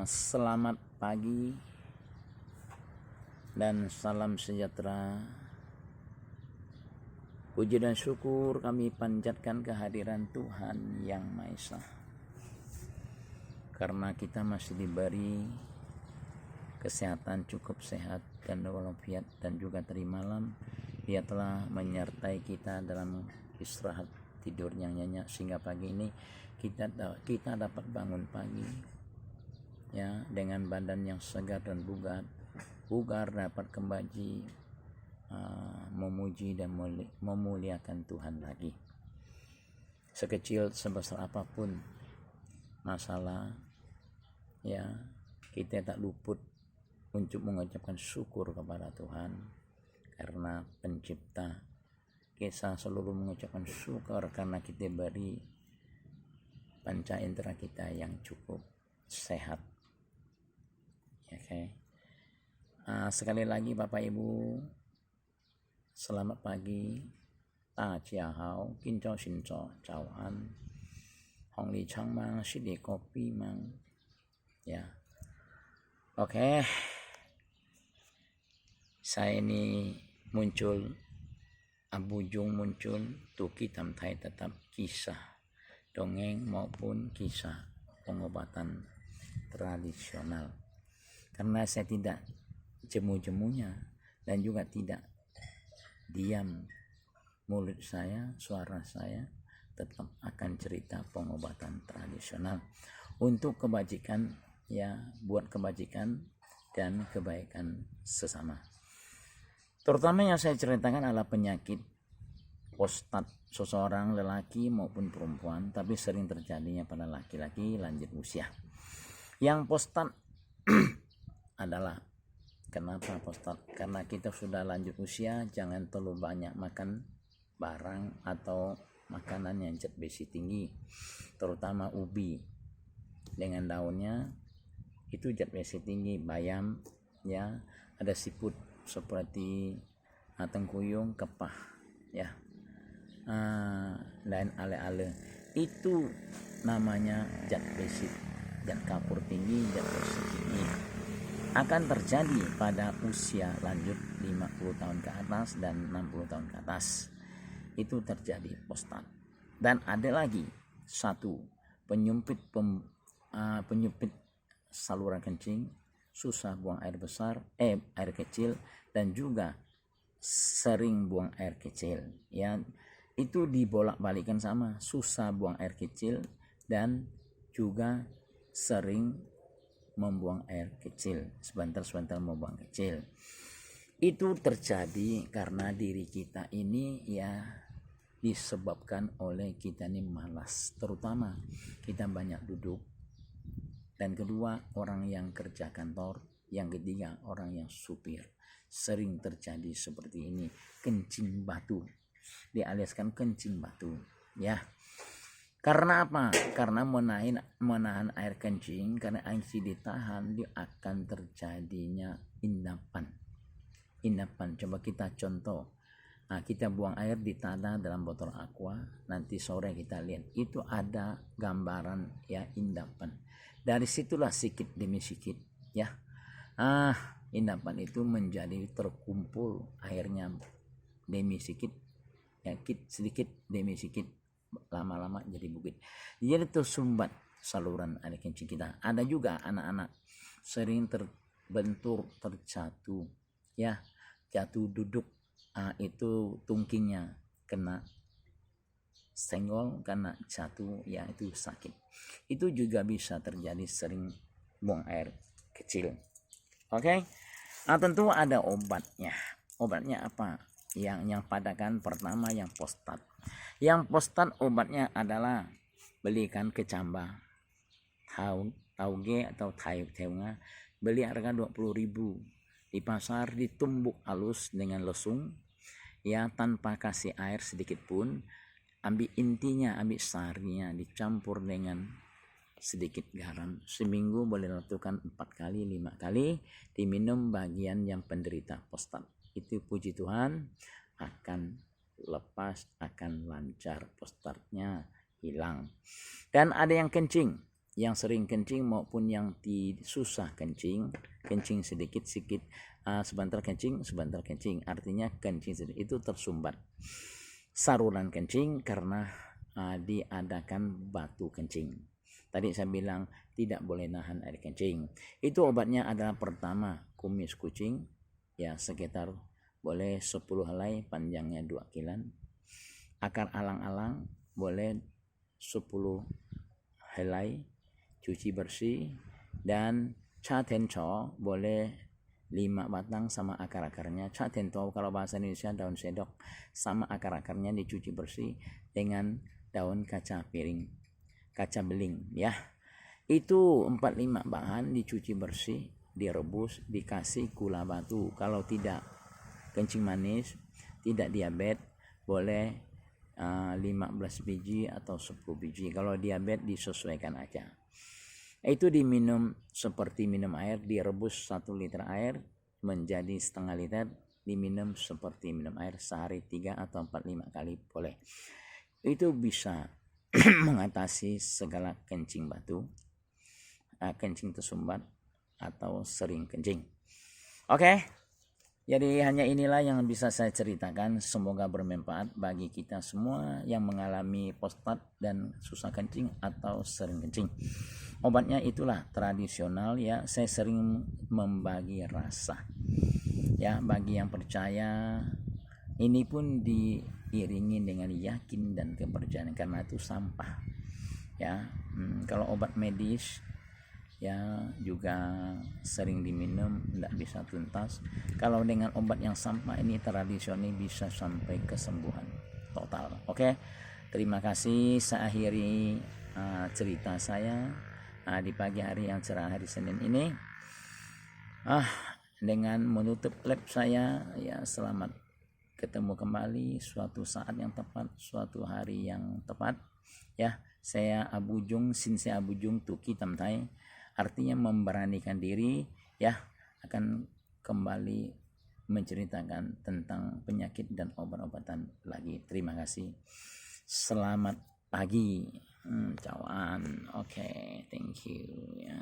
Selamat pagi dan salam sejahtera. Puji dan syukur kami panjatkan kehadiran Tuhan Yang Maha Esa, karena kita masih diberi kesehatan, cukup sehat dan walafiat, dan juga tadi malam Dia telah menyertai kita dalam istirahat tidur yang nyenyak, sehingga pagi ini kita dapat bangun pagi ya dengan badan yang segar dan bugar dapat kembali memuji dan memuliakan Tuhan lagi. Sekecil sebesar apapun masalah ya, kita tak luput untuk mengucapkan syukur kepada Tuhan karena pencipta. Kita selalu mengucapkan syukur karena kita beri panca indera kita yang cukup sehat. Okay. Sekali lagi Bapak Ibu, selamat pagi. Ta chia hao, kin chao xin chao, chao an. Hong li chang mang, shi di kopi mang. Ya. Oke. Saya ini muncul, Abu Jung muncul, Tuki Tam Thai tetap kisah dongeng maupun kisah pengobatan tradisional. Karena saya tidak jemu-jemunya dan juga tidak diam, mulut saya, suara saya tetap akan cerita pengobatan tradisional untuk kebajikan ya, buat kebajikan dan kebaikan sesama. Terutama yang saya ceritakan adalah penyakit prostat seseorang lelaki maupun perempuan, tapi sering terjadinya pada laki-laki lanjut usia. Yang prostat adalah kenapa prostat? Karena kita sudah lanjut usia, jangan terlalu banyak makan barang atau makanan yang zat besi tinggi, terutama ubi dengan daunnya itu zat besi tinggi, bayam ya, ada siput seperti tengkuyung, kepah ya, dan ale-ale, itu namanya zat besi, zat kapur tinggi, zat besi tinggi. Akan terjadi pada usia lanjut 50 tahun ke atas dan 60 tahun ke atas. Itu terjadi prostat. Dan ada lagi satu, penyempit saluran kencing, susah buang air besar, air kecil, dan juga sering buang air kecil ya. Itu dibolak-balikan sama, susah buang air kecil dan juga sering membuang air kecil, sebentar membuang kecil. Itu terjadi karena diri kita ini ya disebabkan oleh kita ini malas, terutama kita banyak duduk, dan kedua orang yang kerja kantor, yang ketiga orang yang supir. Sering terjadi seperti ini, kencing batu, dialiaskan kencing batu ya. Karena apa? Karena menahan air kencing, karena air ditahan dia akan terjadinya endapan. Coba kita contoh. Kita buang air di tanah dalam botol aqua, nanti sore kita lihat itu ada gambaran ya, endapan. Dari situlah sedikit demi sedikit ya. Endapan itu menjadi terkumpul airnya demi sedikit ya, sedikit demi sedikit, lama-lama jadi bukit, jadi tersumbat saluran air kencing kita. Ada juga anak-anak sering terbentur, terjatuh ya, jatuh duduk, itu tungkingnya kena senggol, kena jatuh ya, itu sakit. Itu juga bisa terjadi sering buang air kecil. Oke. Tentu ada obatnya. Obatnya apa? Yang padakan pertama yang prostat. Yang prostat obatnya adalah belikan kecamba, tauge atau taunga, beli harga 20.000 di pasar, ditumbuk halus dengan lesung ya, tanpa kasih air sedikit pun. Ambil intinya, ambil sarinya, dicampur dengan sedikit garam. Seminggu boleh lakukan 4 kali 5 kali, diminum bagian yang penderita prostat. Itu puji Tuhan akan lepas, akan lancar, prostatnya hilang. Dan ada yang kencing yang sering kencing maupun yang susah kencing sedikit-sedikit, sebentar kencing, artinya kencing sedikit itu tersumbat saluran kencing karena diadakan batu kencing. Tadi saya bilang tidak boleh nahan air kencing. Itu obatnya adalah pertama kumis kucing, ya sekitar boleh 10 helai, panjangnya 2 kilan. Akar alang-alang boleh 10 helai, cuci bersih. Dan cha tenco boleh 5 batang sama akar-akarnya. Cha tenco kalau bahasa Indonesia daun sedok, sama akar-akarnya dicuci bersih dengan daun kaca beling ya. Itu 4-5 bahan dicuci bersih, direbus, dikasih gula batu. Kalau tidak kencing manis, tidak diabetes, boleh 15 biji atau 10 biji. Kalau diabetes disesuaikan aja. Itu diminum seperti minum air, direbus 1 liter air menjadi setengah liter, diminum seperti minum air sehari 3 atau 4-5 kali boleh. Itu bisa mengatasi segala kencing batu, kencing tersumbat atau sering kencing. Oke. Jadi hanya inilah yang bisa saya ceritakan, semoga bermanfaat bagi kita semua yang mengalami prostat dan susah kencing atau sering kencing. Obatnya itulah tradisional ya, saya sering membagi rasa. Ya, bagi yang percaya, ini pun diiringi dengan yakin dan kepercayaan karena itu sampah. Ya, kalau obat medis ya juga sering diminum tidak bisa tuntas. Kalau dengan obat yang sampah ini tradisional bisa sampai kesembuhan total. Oke, terima kasih. Saya akhiri cerita saya di pagi hari yang cerah hari Senin ini dengan menutup lab saya ya. Selamat ketemu kembali suatu saat yang tepat, suatu hari yang tepat ya. Saya Abujung, Sinse Abujung Tuki Tamtai, artinya memberanikan diri ya, akan kembali menceritakan tentang penyakit dan obat-obatan lagi. Terima kasih. Selamat pagi. Cawan. Oke, thank you ya.